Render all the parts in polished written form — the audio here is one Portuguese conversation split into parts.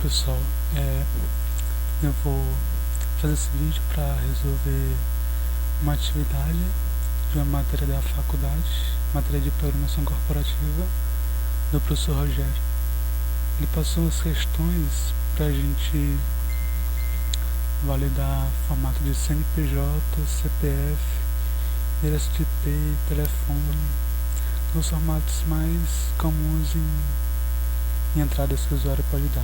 Pessoal, eu vou fazer esse vídeo para resolver uma atividade de uma matéria da faculdade, matéria de programação corporativa do professor Rogério. Ele passou umas questões para a gente validar formato de CNPJ, CPF, endereço de IP, telefone, os formatos mais comuns em entradas que o usuário pode dar.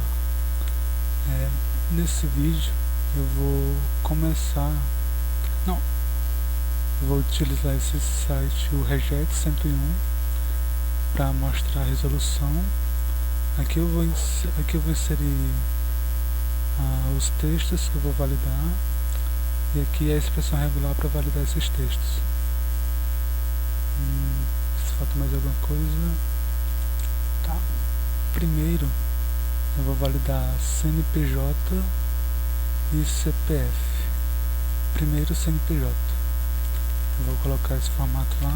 Nesse vídeo eu vou utilizar esse site, o Regex 101, para mostrar a resolução. Aqui eu vou inserir os textos que eu vou validar, e aqui a expressão regular para validar esses textos. Se falta mais alguma coisa, tá. Primeiro eu vou validar CNPJ e CPF. Primeiro CNPJ. Eu vou colocar esse formato lá.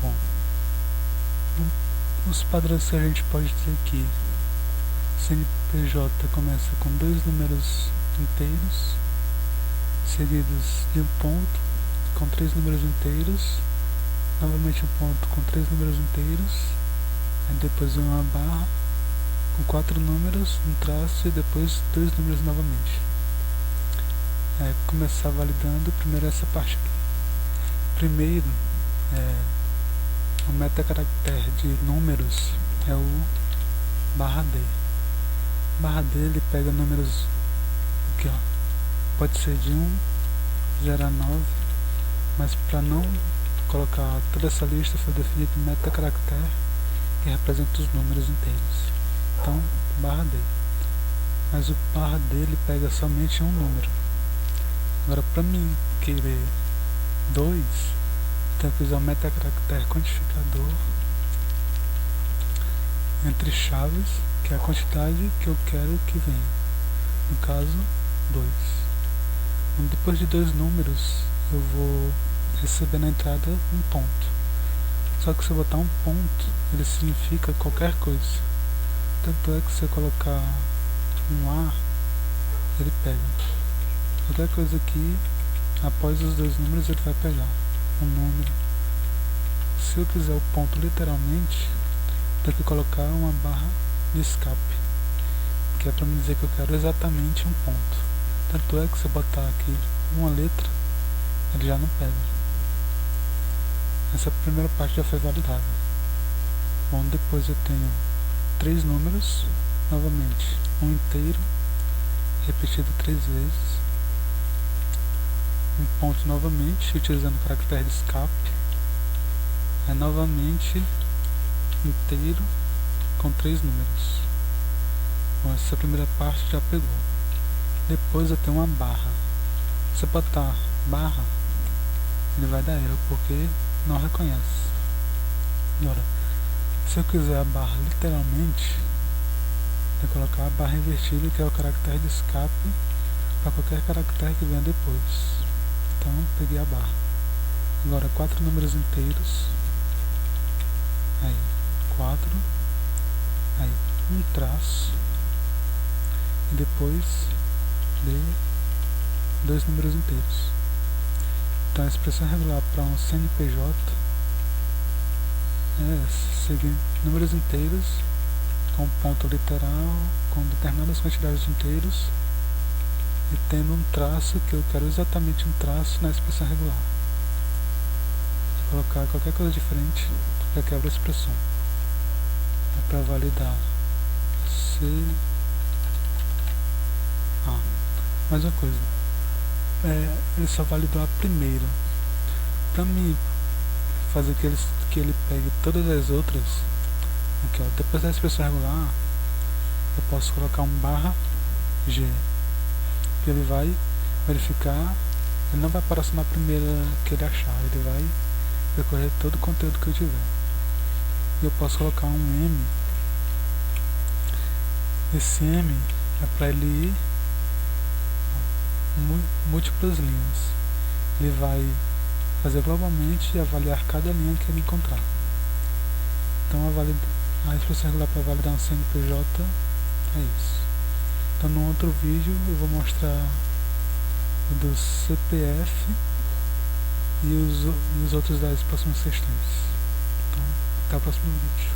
Bom, os padrões que a gente pode ter aqui. CNPJ começa com 2 números inteiros, seguidos de um ponto com 3 números inteiros, novamente um ponto com 3 números inteiros, aí depois uma barra com 4 números, um traço e depois 2 números novamente. Começar validando primeiro essa parte aqui. Primeiro, o metacaractere de números é o /D. /D ele pega números aqui, ó, pode ser de 1, 0 a 9, mas para não colocar toda essa lista foi definido o metacaractere que representa os números inteiros. Então, /D. Mas o /D ele pega somente um número. Agora, para mim querer 2, tenho que usar o metacaractere quantificador entre chaves, que é a quantidade que eu quero que venha. No caso, 2. Depois de 2 números, eu vou receber na entrada um ponto. Só que se eu botar um ponto, ele significa qualquer coisa. Tanto é que se eu colocar um A, ele pega. Qualquer coisa aqui, após os 2 números, ele vai pegar um número. Se eu quiser o ponto literalmente, tenho que colocar uma barra de escape, que é para me dizer que eu quero exatamente um ponto. Tanto é que se eu botar aqui uma letra, ele já não pega. Essa primeira parte já foi validada. Bom, depois eu tenho 3 números, novamente um inteiro, repetido 3 vezes, um ponto novamente, utilizando o caractere de escape, novamente inteiro com 3 números. Bom, essa primeira parte já pegou. Depois eu tenho uma barra. Se eu botar barra, ele vai dar erro porque não reconhece. Agora, se eu quiser a barra literalmente, eu vou colocar a barra invertida, que é o caractere de escape para qualquer caractere que venha depois. Então, peguei a barra. Agora, 4 números inteiros. Aí, 4. Aí, um traço. E depois de 2 números inteiros. Então, a expressão regular para um CNPJ seguir números inteiros com ponto literal, com determinadas quantidades de inteiros, e tendo um traço que eu quero exatamente um traço na expressão regular. Vou colocar qualquer coisa diferente, já quebra a expressão. Para validar mais uma coisa, ele só validou a primeira. Para mim fazer que ele pegue todas as outras, aqui, ó, depois da expressão regular, eu posso colocar um /G, que ele vai verificar, ele não vai parar só na primeira que ele achar, ele vai percorrer todo o conteúdo que eu tiver. E eu posso colocar um M. Esse M é para ele ir múltiplas linhas. Ele vai fazer globalmente e avaliar cada linha que ele encontrar. Então A inscrição regular para validar um CNPJ é isso. Então no outro vídeo eu vou mostrar o do CPF e os outros das próximas questões. Então, até o próximo vídeo.